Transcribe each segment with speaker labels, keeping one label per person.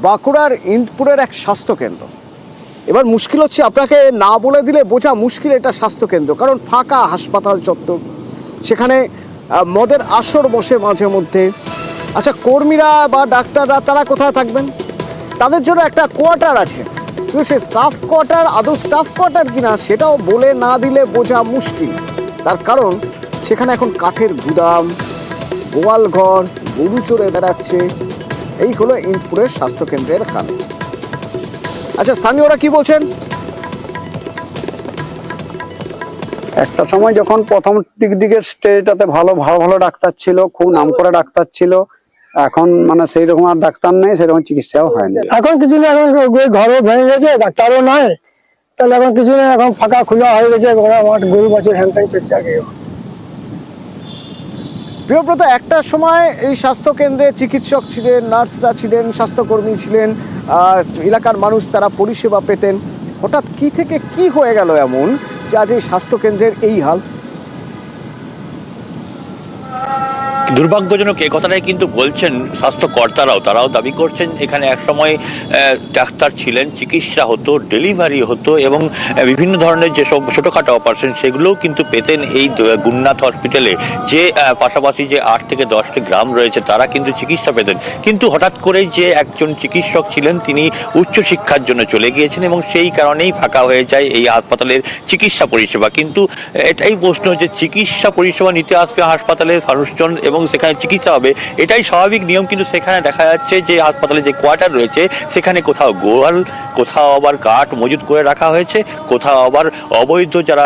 Speaker 1: বাঁকুড়ার ইন্দপুরের এক স্বাস্থ্যকেন্দ্র। এবার মুশকিল হচ্ছে, আপনাকে না বলে দিলে বোঝা মুশকিল এটা স্বাস্থ্যকেন্দ্র, কারণ ফাঁকা হাসপাতাল চত্বর, সেখানে মদের আসর বসে মাঝে মধ্যে। আচ্ছা, কর্মীরা বা ডাক্তাররা তারা কোথায় থাকবেন? তাদের জন্য একটা কোয়ার্টার আছে, কিন্তু সে স্টাফ কোয়ার্টার আদৌ স্টাফ কোয়ার্টার কিনা সেটাও বলে না দিলে বোঝা মুশকিল। তার কারণ সেখানে এখন কাঠের গুদাম, গোয়াল ঘর, গরু চড়ে বেড়াচ্ছে। এই হলো ইন্দপুরের স্বাস্থ্যকেন্দ্রের হাল। আচ্ছা, স্থানীয়রা কি বলছেন?
Speaker 2: একটা সময় যখন প্রথম দিকের স্টেজটাতে ভালো ভালো ভালো ডাক্তার ছিল, খুব নামকরা ডাক্তার ছিল, এখন মানে সেই রকম আর ডাক্তার নেই, সেরকম চিকিৎসাও হয়নি।
Speaker 3: এখন কিছু না, এখন ঘরও ভেঙে গেছে, ডাক্তারও নাই, তাহলে এখন কিছু না, এখন ফাঁকা খোলা হয়ে গেছে, গরু বাছুর হ্যান ত্যান করছে আগে।
Speaker 1: প্রিয়ব্রত, একটা সময় এই স্বাস্থ্যকেন্দ্রে চিকিৎসক ছিলেন, নার্সরা ছিলেন, স্বাস্থ্যকর্মী ছিলেন, এলাকার মানুষ তারা পরিষেবা পেতেন। হঠাৎ কি থেকে কি হয়ে গেল এমন যে আজ এই স্বাস্থ্যকেন্দ্রের এই হাল?
Speaker 4: দুর্ভাগ্যজনক এই কথাটাই কিন্তু বলছেন স্বাস্থ্যকর্তারাও। তারাও দাবি করছেন এখানে একসময় ডাক্তার ছিলেন, চিকিৎসা হতো, ডেলিভারি হতো এবং বিভিন্ন ধরনের যেসব ছোটোখাটো অপারেশন সেগুলোও কিন্তু পেতেন এই গুণনাথ হসপিটালে। যে পাশাপাশি যে 8 থেকে 10টি গ্রাম রয়েছে তারা কিন্তু চিকিৎসা পেতেন। কিন্তু হঠাৎ করেই যে একজন চিকিৎসক ছিলেন তিনি উচ্চশিক্ষার জন্য চলে গিয়েছেন এবং সেই কারণেই ফাঁকা হয়ে যায় এই হাসপাতালের চিকিৎসা পরিষেবা। কিন্তু এটাই প্রশ্ন যে চিকিৎসা পরিষেবা নিতে আসবে হাসপাতালের মানুষজন এবং সেখানে চিকিৎসা হবে, এটাই স্বাভাবিক নিয়ম। কিন্তু সেখানে দেখা যাচ্ছে যে হাসপাতালে যে কোয়ার্টার রয়েছে সেখানে কোথাও গোয়াল, কোথাও আবার কাঠ মজুত করে রাখা হয়েছে, কোথাও আবার অবৈধ যারা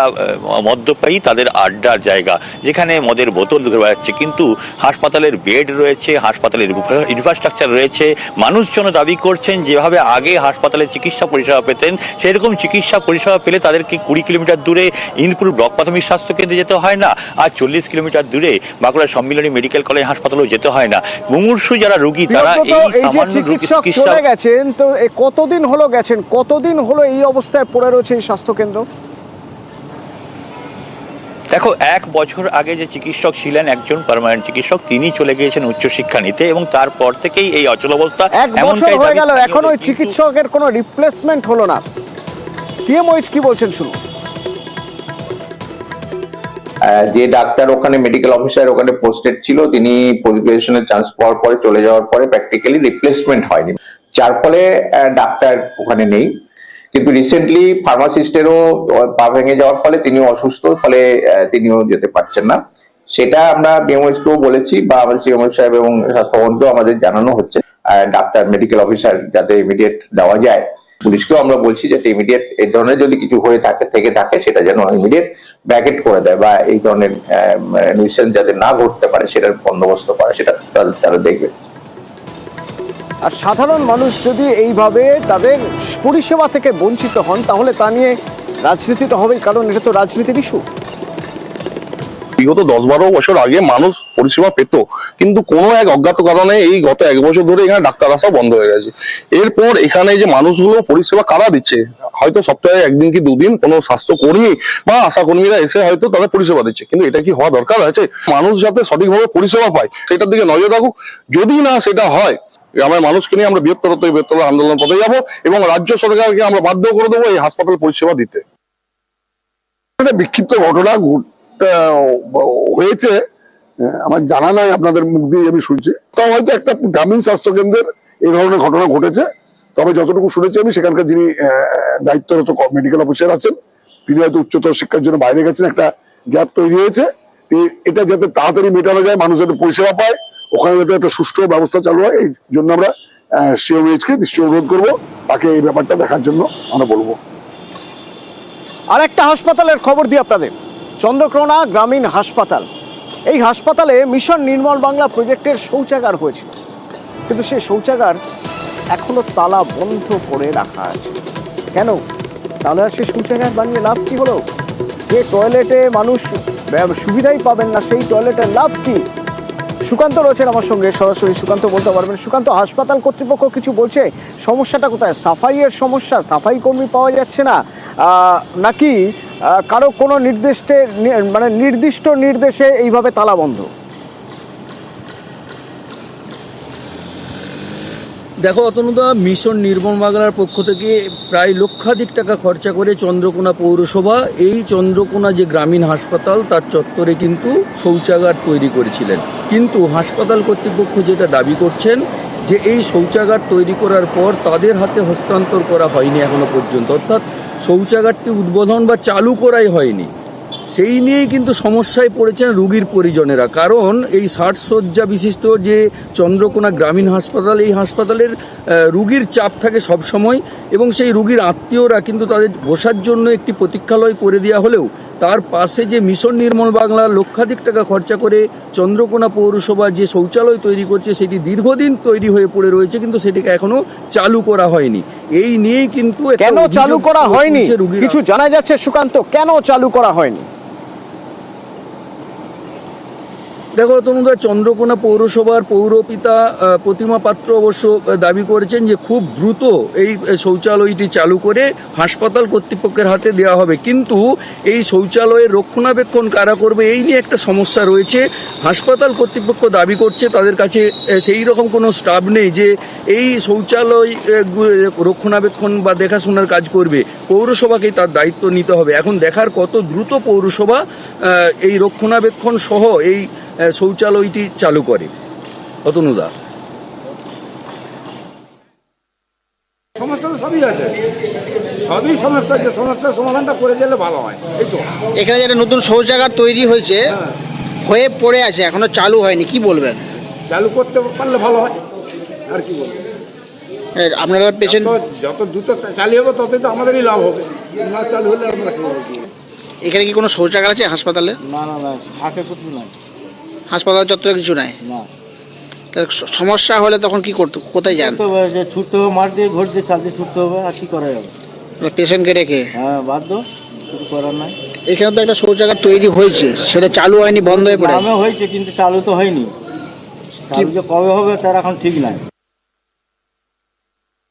Speaker 4: মদ্যপায়ী তাদের আড্ডার জায়গা, যেখানে মদের বোতল ঢুকে বেড়াচ্ছে। কিন্তু হাসপাতালের বেড রয়েছে, হাসপাতালের ইনফ্রাস্ট্রাকচার রয়েছে। মানুষজন দাবি করছেন যেভাবে আগে হাসপাতালে চিকিৎসা পরিষেবা পেতেন সেরকম চিকিৎসা পরিষেবা পেলে তাদেরকে 20 কিলোমিটার দূরে ইন্দপুর ব্লক প্রাথমিক স্বাস্থ্য কেন্দ্রে যেতে হয় না, আর 40 কিলোমিটার দূরে বাঁকুড়া সম্মিলনী মেডিকেল কলেজ হাসপাতালেও যেতে হয় না। মুমূর্ষু যারা রোগী তারা এই সামান্য
Speaker 1: চিকিৎসক চলে গেছেন, তো কতদিন হলো গেছেন, কতদিন হলো এই অবস্থায় পড়ে রয়েছে এই স্বাস্থ্যকেন্দ্র?
Speaker 4: দেখো, 1 বছর আগে যে চিকিৎসক ছিলেন, একজন পার্মানেন্ট চিকিৎসক, তিনি চলে গিয়েছেন উচ্চশিক্ষা নিতে এবং তারপর থেকেই এই অচলাবস্থা।
Speaker 1: 1 বছর হয়ে গেল, এখন ওই চিকিৎসকের কোনো রিপ্লেসমেন্ট হলো না। সিএমওইচ কি বলছেন শুনুন।
Speaker 5: যে ডাক্তার ওখানে মেডিকেল অফিসার ওখানে পোস্টেড ছিল, তিনি পজিশনে চান্স পাওয়ার পরে চলে যাওয়ার পরে প্র্যাকটিক্যালি রিপ্লেসমেন্ট হয়নি, যার ফলে ডাক্তার ওখানে নেই। কিন্তু রিসেন্টলি ফার্মাসিস্টেরও পা ভেঙে যাওয়ার ফলে তিনিও অসুস্থ, ফলে তিনিও যেতে পারছেন না। সেটা আমরা বিএমওইচকেও বলেছি বা আমাদের সিএমওইচ সাহেব এবং স্বাস্থ্যমন্ত্রীও আমাদের জানানো হচ্ছে ডাক্তার মেডিকেল অফিসার যাতে ইমিডিয়েট দেওয়া যায়। পুলিশকেও আমরা বলছি যাতে ইমিডিয়েট এই ধরনের যদি কিছু হয়ে থাকে সেটা যেন ইমিডিয়েট ব্যাকেট করে দেয় বা এই ধরনের নিউসেন্স যাতে না ঘটতে পারে সেটার বন্দোবস্ত করে, সেটা তারা দেখবে।
Speaker 1: আর সাধারণ মানুষ যদি এইভাবে তাদের পরিষেবা থেকে বঞ্চিত হন তাহলে তা নিয়ে রাজনীতি তো হবেই, কারণ এটা তো রাজনীতির ইস্যু।
Speaker 6: বিগত 10-12 বছর আগে মানুষ পরিষেবা পেত, কিন্তু কোনো এক অজ্ঞাত কারণে এই গত 1 বছর ধরে এখানে ডাক্তার আসা বন্ধ হয়ে গেছে। এরপর এখানে যে মানুষগুলো পরিষেবা কারা দিচ্ছে, হয়তো সপ্তাহে 1 দিন কি 2 দিন কোনো স্বাস্থ্যকর্মী বা আশাকর্মীরা এসে হয়তো তাদের পরিষেবা দিচ্ছে, কিন্তু এটা কি হওয়া দরকার আছে? মানুষ যাতে সঠিকভাবে পরিষেবা পায় সেটার দিকে নজর রাখুক। যদি না সেটা হয়, গ্রামের মানুষকে নিয়ে আমরা বৃহত্তর আন্দোলন পথে যাবো এবং রাজ্য সরকারকে আমরা বাধ্য করে দেবো এই হাসপাতাল পরিষেবা দিতে।
Speaker 7: বিক্ষিপ্ত ঘটনা হয়েছে, আমার জানা নাই, আপনাদের মুখ দিয়ে আমি শুনছি। তাও হয়তো একটা গ্রামীণ স্বাস্থ্য কেন্দ্রের এই ধরনের ঘটনা ঘটেছে। তবে যতটুকু শুনেছি আমি, সেখানকার যিনি দায়িত্বরত মেডিকেল অফিসার আছেন তিনি হয়তো উচ্চতর শিক্ষার জন্য বাইরে গেছেন, একটা গ্যাপ তৈরি হয়েছে। এটা যাতে তাড়াতাড়ি মেটানো যায়, মানুষ যাতে পরিষেবা পায়, ওখানে যাতে একটা সুষ্ঠু ব্যবস্থা চালু হয়, এই জন্য আমরা সিওএইচকে নিশ্চয়ই অনুরোধ করবো, তাকে এই ব্যাপারটা দেখার জন্য আমরা বলবো।
Speaker 1: আর একটা হাসপাতালের খবর দিই আপনাদের, চন্দ্রকোনা গ্রামীণ হাসপাতাল। এই হাসপাতালে মিশন নির্মল বাংলা প্রজেক্টের শৌচাগার হয়েছিল, কিন্তু সেই শৌচাগার এখনো তালা বন্ধ করে রাখা আছে। কেন? তাহলে আর সেই শৌচাগার বানিয়ে লাভ কি হলো? যে টয়লেটে মানুষ সুবিধাই পাবেন না সেই টয়লেটের লাভ কি? সুকান্ত রয়েছেন আমার সঙ্গে, সরাসরি সুকান্ত বলতে পারবেন। সুকান্ত, হাসপাতাল কর্তৃপক্ষ কিছু বলছে, সমস্যাটা কোথায়? সাফাইয়ের সমস্যা, সাফাই কর্মী পাওয়া যাচ্ছে না, নাকি কারো কোনো নির্দিষ্ট নির্দেশে এইভাবে তালা বন্ধ?
Speaker 8: দেখো অতনুদা, মিশন নির্মল বাংলার পক্ষ থেকে প্রায় লক্ষাধিক টাকা খরচা করে চন্দ্রকোনা পৌরসভা এই চন্দ্রকোনা যে গ্রামীণ হাসপাতাল তার চত্বরে কিন্তু শৌচাগার তৈরি করেছিলেন। কিন্তু হাসপাতাল কর্তৃপক্ষ যেটা দাবি করছেন যে এই শৌচাগার তৈরি করার পর তাদের হাতে হস্তান্তর করা হয়নি এখনো পর্যন্ত, অর্থাৎ শৌচাগারটি উদ্বোধন বা চালু করাই হয়নি। সেই নিয়েই কিন্তু সমস্যায় পড়েছেন রোগীর পরিজনেরা, কারণ এই 60 শয্যা বিশিষ্ট যে চন্দ্রকোনা গ্রামীণ হাসপাতাল, এই হাসপাতালের রোগীর চাপ থাকে সবসময়, এবং সেই রোগীর আত্মীয়রা কিন্তু তাদের বসার জন্য একটি প্রতীক্ষালয় করে দেওয়া হলেও তার পাশে যে মিশন নির্মল বাংলা লক্ষাধিক টাকা খরচা করে চন্দ্রকোনা পৌরসভা যে শৌচালয় তৈরি করছে সেটি দীর্ঘদিন তৈরি হয়ে পড়ে রয়েছে, কিন্তু সেটিকে এখনো চালু করা হয়নি। এই নিয়েই কিন্তু
Speaker 1: কেন চালু করা হয়নি কিছু জানা যাচ্ছে সুকান্ত, কেন চালু করা হয়নি?
Speaker 8: দেখো তনুদা, চন্দ্রকোনা পৌরসভার পৌরপিতা প্রতিমা পাত্র অবশ্য দাবি করেছেন যে খুব দ্রুত এই শৌচালয়টি চালু করে হাসপাতাল কর্তৃপক্ষের হাতে দেওয়া হবে, কিন্তু এই শৌচালয়ের রক্ষণাবেক্ষণ কারা করবে এই নিয়ে একটা সমস্যা রয়েছে। হাসপাতাল কর্তৃপক্ষ দাবি করছে তাদের কাছে সেই রকম কোনো স্টাফ নেই যে এই শৌচালয় রক্ষণাবেক্ষণ বা দেখাশোনার কাজ করবে, পৌরসভাকেই তার দায়িত্ব নিতে হবে। এখন দেখার কত দ্রুত পৌরসভা এই রক্ষণাবেক্ষণ সহ এই শৌচালয়টি চালু করে। অতনুদা,
Speaker 9: সমস্যা তো সবই আছে, সবই সমস্যা আছে, সমস্যার সমাধানটা করে দিলে ভালো হয়। এই তো
Speaker 10: এখানে যেটা নতুন শৌচাগার তৈরি হয়েছে হয়ে পড়ে আছে, এখনো চালু হয়নি, কি বলবেন?
Speaker 9: চালু করতে পারলে ভালো হয়, আর কি বলবো।
Speaker 10: আপনারা পেশেন্ট
Speaker 9: যত দ্রুত চালু হবে ততই তো আমাদেরই লাভ হবে, না চালু হলে আমরা কি বলবো।
Speaker 10: এখানে কি কোনো শৌচাগার আছে হাসপাতালে?
Speaker 9: না না না, হাতে কিছু নাই,
Speaker 10: হাসপাতাল চত্বরে কিছু নাই।
Speaker 9: না
Speaker 10: তাহলে সমস্যা হলে তখন কি করতে, কোথায় যান?
Speaker 9: ছুটতে হবে, মাঠ দিয়ে ঘর দিয়ে চাল দিয়ে ছুটতে হবে, আর কি করা যাবে?
Speaker 10: পেশেন্টকে রেখে?
Speaker 9: হ্যাঁ বাধ্য, কিছু করার নাই।
Speaker 10: এখানে তো একটা শৌচাগার তৈরি হয়েছে, সেটা চালু হয়নি, বন্ধ হয়ে পড়ে আছে।
Speaker 9: হয়েছে কিন্তু চালু তো হয়নি, চালু যে কবে হবে তার এখন ঠিক নাই।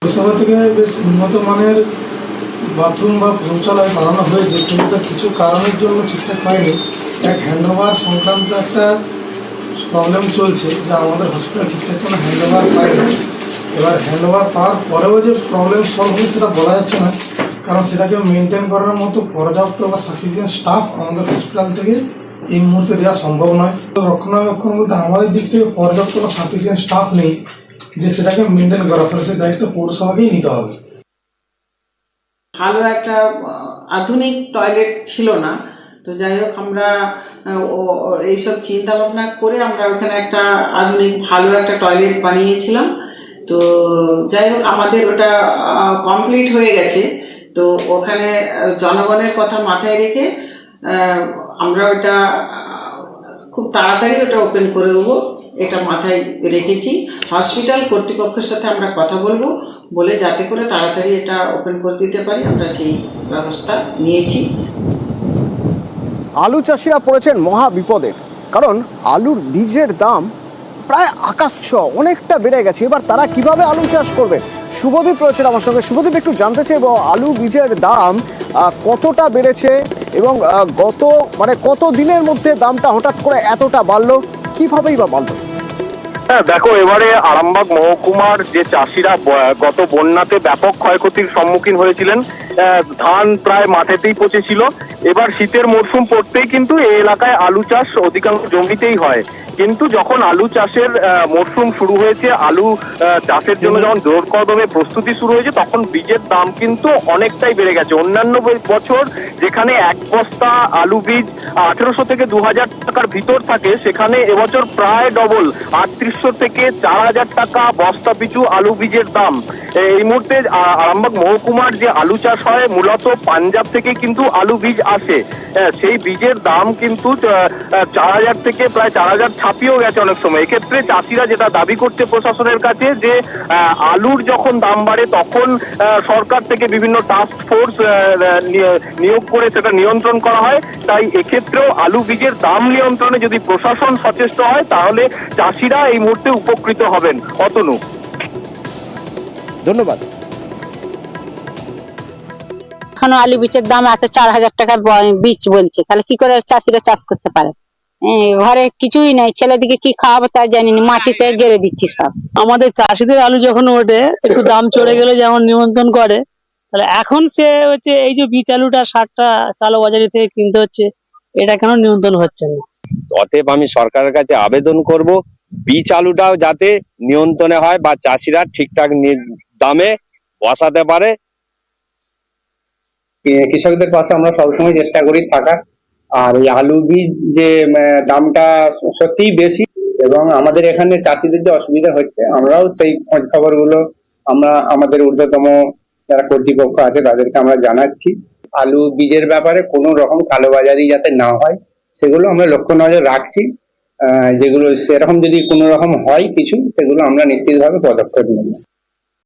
Speaker 3: পৌরসভা থেকে বেশ উন্নত মানের বাথরুম বা শৌচালয় বানানো হয়েছে, কিন্তু কিছু কারণের জন্য ঠিকঠাক হয়নি। এক হ্যান্ডওভার সংক্রান্ত একটা প্রবলেম চলছে, যে আমাদের হসপিটাল ঠিকঠাক কোনো হ্যান্ডওভার পায় না। এবার হ্যান্ডওভার পাওয়ার পরেও যে প্রবলেম সলভ হবে সেটা বলা যাচ্ছে না, কারণ সেটাকে মেনটেন করার মতো পর্যাপ্ত বা সাফিসিয়েন্ট স্টাফ আমাদের হসপিটাল থেকে এই মুহূর্তে দেওয়া সম্ভব নয়। রক্ষণাবেক্ষণ বলতে আমাদের দিক থেকে পর্যাপ্ত বা সাফিসিয়েন্ট স্টাফ নেই যে সেটাকে মেনটেন করা, ফলে সেই দায়িত্ব পৌরসভাকেই নিতে হবে।
Speaker 11: ভালো একটা আধুনিক টয়লেট ছিল না, তো যাই হোক আমরা এইসব চিন্তা ভাবনা করে আমরা ওখানে একটা আধুনিক ভালো একটা টয়লেট বানিয়েছিলাম। তো যাই হোক আমাদের ওটা কমপ্লিট হয়ে গেছে। তো ওখানে জনগণের কথা মাথায় রেখে আমরা ওটা খুব তাড়াতাড়ি ওটা ওপেন করে দেবো, এটা মাথায় রেখেছি। হসপিটাল কর্তৃপক্ষের সাথে আমরা কথা বলবো, বলে যাতে করে তাড়াতাড়ি এটা ওপেন করে দিতে পারি, আমরা সেই ব্যবস্থা নিয়েছি।
Speaker 1: আলু চাষিরা পড়েছেন মহা বিপদে, কারণ আলুর বীজের দাম প্রায় আকাশ ছোঁয়া, অনেকটা বেড়ে গেছে। এবার তারা কিভাবে আলু চাষ করবে? শুভদীপ রয়েছেন আমার সঙ্গে। শুভদীপ, একটু জানতে চাইব আলু বীজের দাম কতটা বেড়েছে এবং কত দিনের মধ্যে দামটা হঠাৎ করে এতটা বাড়লো, কিভাবেই বা বাড়লো?
Speaker 6: হ্যাঁ দেখো, এবারে আরামবাগ মহকুমার যে চাষিরা গত বন্যাতে ব্যাপক ক্ষয়ক্ষতির সম্মুখীন হয়েছিলেন, ধান প্রায় মাঠেতেই পচেছিল। এবার শীতের মরশুম পড়তেই কিন্তু এই এলাকায় আলু চাষ অধিকাংশ জমিতেই হয়, কিন্তু যখন আলু চাষের মরশুম শুরু হয়েছে, আলু চাষের জন্য যখন জোর কদমে প্রস্তুতি শুরু হয়েছে, তখন বীজের দাম কিন্তু অনেকটাই বেড়ে গেছে। অন্যান্য বছর যেখানে এক বস্তা আলু বীজ 1800 থেকে 2000 টাকার ভিতর থাকে, সেখানে এবছর প্রায় ডবল, 3800 থেকে 4000 টাকা বস্তা পিছু আলু বীজের দাম। এই মুহূর্তে আরামবাগ মহকুমার যে আলু চাষ হয় মূলত পাঞ্জাব থেকে কিন্তু আলু বীজ আসে, সেই বীজের দাম কিন্তু 4000 থেকে প্রায় 4000 ছাপিয়েও গেছে অনেক সময়। এক্ষেত্রে চাষিরা যেটা দাবি করছে প্রশাসনের কাছে, যে আলুর যখন দাম বাড়ে তখন সরকার থেকে বিভিন্ন টাস্ক ফোর্স নিয়োগ করে সেটা নিয়ন্ত্রণ করা হয়। তাই এক্ষেত্রেও আলু বীজের দাম নিয়ন্ত্রণে যদি প্রশাসন সচেষ্ট হয়, তাহলে চাষিরা এই মুহূর্তে উপকৃত হবেন। অতনু,
Speaker 1: ধন্যবাদ।
Speaker 12: এখনো আলু বীজের দাম আছে 4000 টাকা বীজ বলছে, তাহলে কি করে চাষিরা চাষ করতে পারে? ঘরে কিছুই নাই, ছেলেদিকে কি খাওয়াবো তা জানি না, মাটিতে গেড়ে দিচ্ছি সব।
Speaker 13: আমাদের চাষিদের আলু যখন ওঠে একটু দাম চড়ে গেলে যেমন নিমন্ত্রণ করে, তাহলে এখন সে হচ্ছে এই যে বীজ আলুটা 60টা কালো বাজারি থেকে কিনতে হচ্ছে, এটা কেন নিয়ন্ত্রণ হচ্ছে না?
Speaker 14: অতএব আমি সরকারের কাছে আবেদন করব, বীজ আলুটাও যাতে নিয়ন্ত্রণে হয় বা চাষিরা ঠিকঠাক দামে বসাতে পারে।
Speaker 2: কৃষকদের পাশে আমরা সবসময় চেষ্টা করি থাকার। আর এই আলু বীজ যে দামটা সত্যিই বেশি, এবং আমাদের এখানে চাষিদের যে অসুবিধা হচ্ছে, আমরাও সেই খোঁজ খবর গুলো আমরা আমাদের ঊর্ধ্বতম যারা কর্তৃপক্ষ আছে তাদেরকে আমরা জানাচ্ছি। আলু বীজের ব্যাপারে কোনো রকম কালোবাজারি যাতে না হয় সেগুলো আমরা লক্ষ্য নজর রাখছি। যেগুলো সেরকম যদি কোনো রকম হয় কিছু, সেগুলো আমরা নিশ্চিতভাবে পদক্ষেপ নেব।